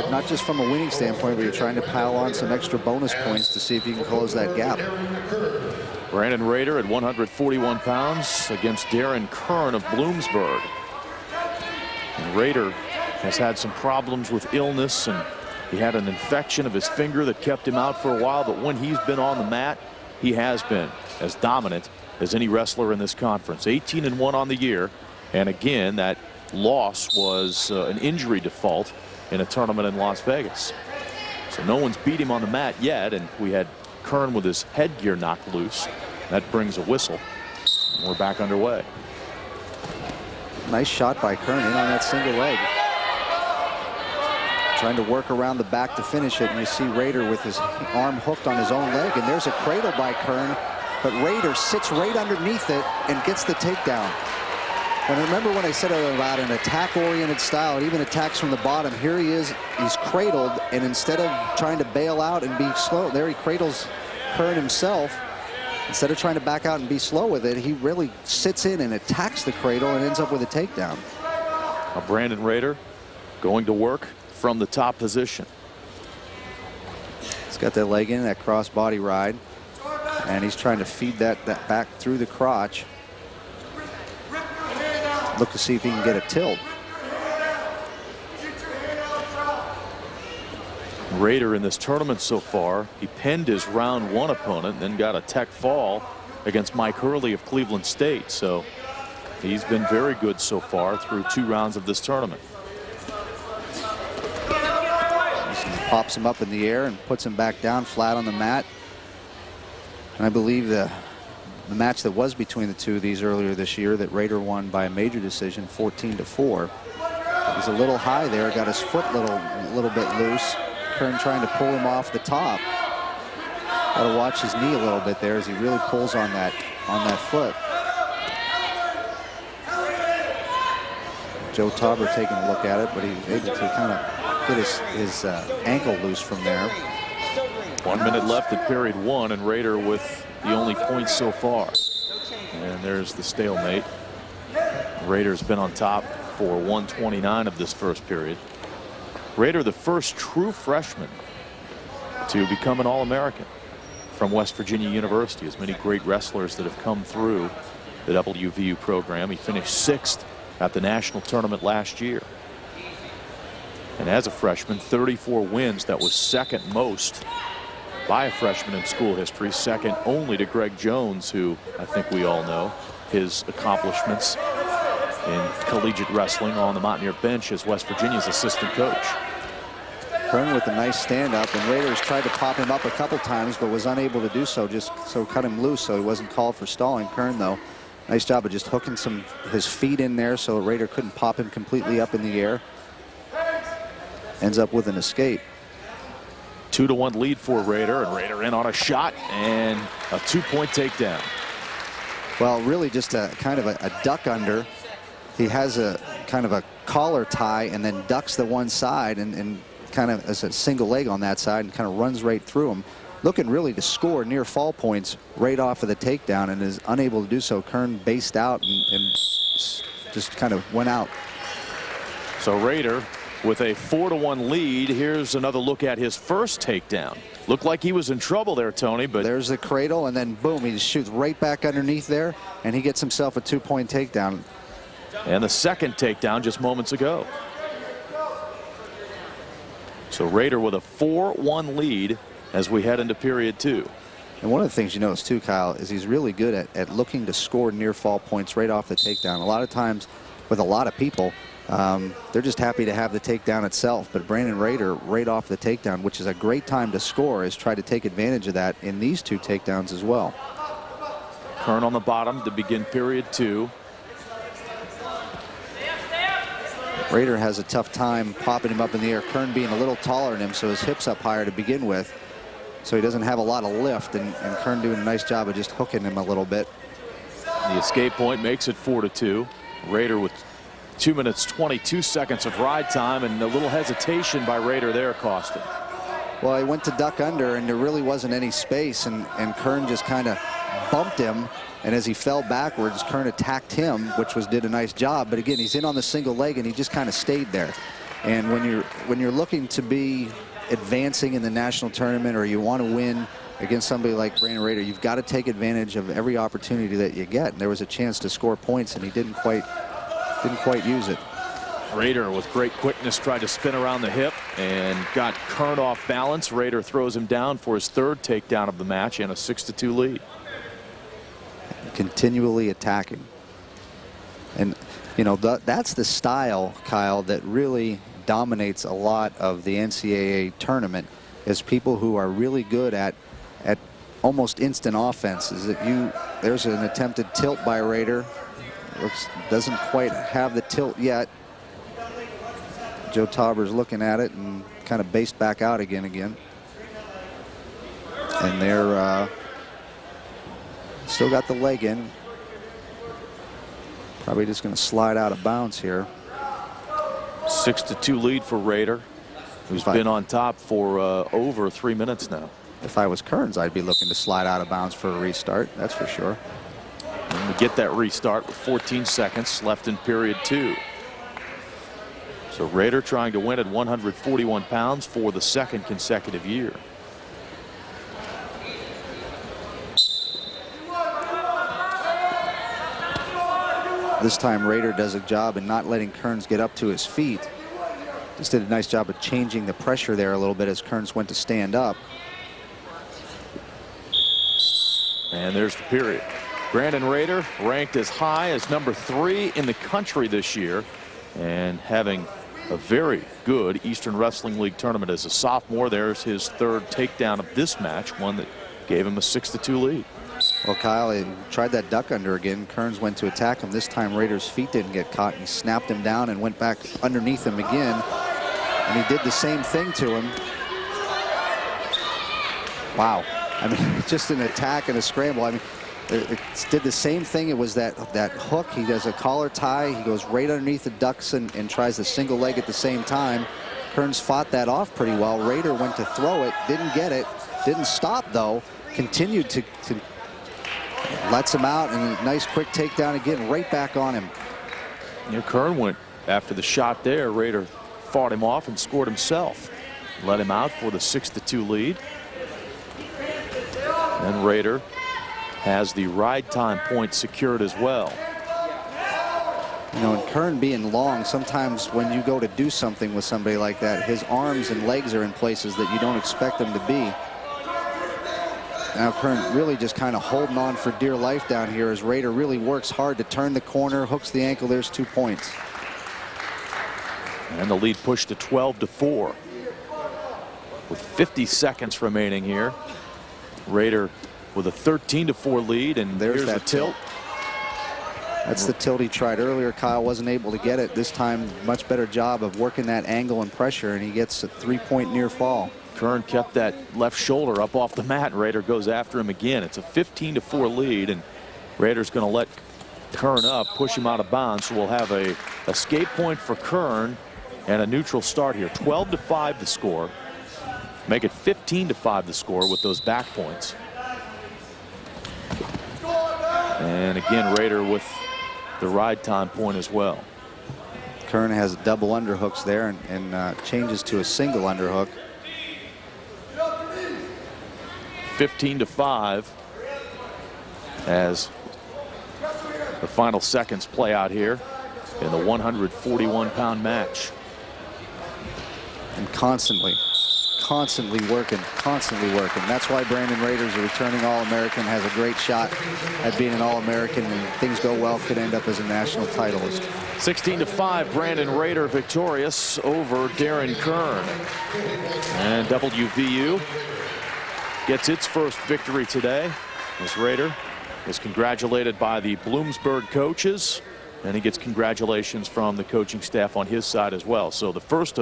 hard, not just from a winning standpoint, but you're trying to pile on some extra bonus points to see if you can close that gap. Brandon Rader at 141 pounds against Darren Kern of Bloomsburg. And Rader has had some problems with illness, and he had an infection of his finger that kept him out for a while, but when he's been on the mat, he has been as dominant as any wrestler in this conference. 18-1 on the year, and again, that loss was an injury default in a tournament in Las Vegas. So no one's beat him on the mat yet, and we had Kern with his headgear knocked loose. That brings a whistle, and we're back underway. Nice shot by Kern in on that single leg. Trying to work around the back to finish it, and you see Rader with his arm hooked on his own leg, and there's a cradle by Kern, but Rader sits right underneath it and gets the takedown. And remember when I said about an attack-oriented style, it even attacks from the bottom. Here he is, he's cradled, and instead of trying to bail out and be slow, there he cradles Kern himself. Instead of trying to back out and be slow with it, he really sits in and attacks the cradle and ends up with a takedown. Now Brandon Rader going to work from the top position. He's got that leg in, that cross body ride, and he's trying to feed that back through the crotch. Look to see if he can get a tilt. Rader in this tournament so far, he pinned his round 1 opponent, then got a tech fall against Mike Hurley of Cleveland State. So he's been very good so far through 2 rounds of this tournament. Pops him up in the air and puts him back down flat on the mat. And I believe the match that was between the two of these earlier this year that Rader won by a major decision, 14-4. He's a little high there, got his foot a little bit loose. Kern trying to pull him off the top. Got to watch his knee a little bit there as he really pulls on that foot. Joe Tauber taking a look at it, but he's able to kind of get his ankle loose from there. 1 minute left in period 1, and Rader with the only points so far. And there's the stalemate. Rader's been on top for 129 of this first period. Rader, the first true freshman to become an All-American from West Virginia University. As many great wrestlers that have come through the WVU program. He finished 6th at the national tournament last year. And as a freshman, 34 wins. That was second most by a freshman in school history, second only to Greg Jones, who I think we all know his accomplishments in collegiate wrestling on the Mountaineer bench as West Virginia's assistant coach. Kern with a nice stand-up, and Rader has tried to pop him up a couple times but was unable to do so, just so cut him loose so he wasn't called for stalling. Kern, though, nice job of just hooking his feet in there so Rader couldn't pop him completely up in the air. Ends up with an escape. 2-1 lead for Rader, and Rader in on a shot and a 2-point takedown. Well, really just a kind of a duck under. He has a kind of a collar tie and then ducks the one side and kind of as a single leg on that side and kind of runs right through him, looking really to score near fall points right off of the takedown, and is unable to do so. Kern based out and just kind of went out. So Rader with a 4-1 lead. Here's another look at his first takedown. Looked like he was in trouble there, Tony, but there's the cradle, and then boom, he just shoots right back underneath there, and he gets himself a 2-point takedown. And the second takedown just moments ago. So Rader with a 4-1 lead as we head into period 2. And one of the things you notice too, Kyle, is he's really good at looking to score near fall points right off the takedown. A lot of times with a lot of people, they're just happy to have the takedown itself. But Brandon Rader right off the takedown, which is a great time to score, has tried to take advantage of that in these 2 takedowns as well. Kern on the bottom to begin period 2. Rader has a tough time popping him up in the air. Kern being a little taller than him, so his hips up higher to begin with. So he doesn't have a lot of lift, and Kern doing a nice job of just hooking him a little bit. The escape point makes it 4-2. Rader with 2 minutes 22 seconds of ride time, and a little hesitation by Rader there cost him. Well, he went to duck under, and there really wasn't any space, and Kern just kind of bumped him, and as he fell backwards, Kern attacked him, which did a nice job. But again, he's in on the single leg, and he just kind of stayed there. And when you're looking to be advancing in the national tournament, or you want to win against somebody like Brandon Rader, you've got to take advantage of every opportunity that you get. And there was a chance to score points, and he didn't quite use it. Rader with great quickness tried to spin around the hip and got Kern off balance. Rader throws him down for his third takedown of the match and a 6-2 lead. Continually attacking. And you know, that's the style, Kyle, that really dominates a lot of the NCAA tournament, is people who are really good at almost instant offense. Is that there's an attempted tilt by Rader. Doesn't quite have the tilt yet. Joe Tauber's looking at it and kind of based back out again. And they're still got the leg in. Probably just going to slide out of bounds here. 6-2 lead for Rader, who's been on top for over 3 minutes now. If I was Kearns, I'd be looking to slide out of bounds for a restart. That's for sure. And we get that restart with 14 seconds left in period 2. So Rader trying to win at 141 pounds for the second consecutive year. This time Rader does a job in not letting Kearns get up to his feet. Just did a nice job of changing the pressure there a little bit as Kearns went to stand up. And there's the period. Brandon Rader ranked as high as number 3 in the country this year, and having a very good Eastern Wrestling League tournament as a sophomore. There's his third takedown of this match, one that gave him a 6-2 lead. Well, Kyle, he tried that duck under again. Kearns went to attack him. This time Rader's feet didn't get caught. He snapped him down and went back underneath him again. And he did the same thing to him. Wow. I mean, just an attack and a scramble. I mean, it did the same thing. It was that hook. He does a collar tie. He goes right underneath the ducks and tries the single leg at the same time. Kearns fought that off pretty well. Rader went to throw it, didn't get it, didn't stop though, continued to lets him out, and a nice quick takedown again, right back on him. You know, Kern went after the shot there. Rader fought him off and scored himself. Let him out for the 6-2 lead. And Rader has the ride time point secured as well. You know, and Kern being long, sometimes when you go to do something with somebody like that, his arms and legs are in places that you don't expect them to be. Now Kern really just kind of holding on for dear life down here as Rader really works hard to turn the corner, hooks the ankle. There's 2 points. And the lead pushed to 12-4 with 50 seconds remaining here. Rader with a 13-4 lead, and there's the tilt. That's the tilt he tried earlier. Kyle wasn't able to get it. This time, much better job of working that angle and pressure, and he gets a 3-point near fall. Kern kept that left shoulder up off the mat, and Rader goes after him again. It's a 15-4 lead, and Rader's going to let Kern up, push him out of bounds. So we'll have a escape point for Kern and a neutral start here. 12-5 the score. Make it 15-5 the score with those back points. And again, Rader with the ride time point as well. Kern has double underhooks there and changes to a single underhook. 15-5 as the final seconds play out here in the 141-pound match. And constantly working. That's why Brandon Rader's a returning All-American, has a great shot at being an All-American, and things go well, could end up as a national titleist. 16-5, Brandon Rader victorious over Darren Kern. And WVU gets its first victory today as Rader is congratulated by the Bloomsburg coaches, and he gets congratulations from the coaching staff on his side as well. So the first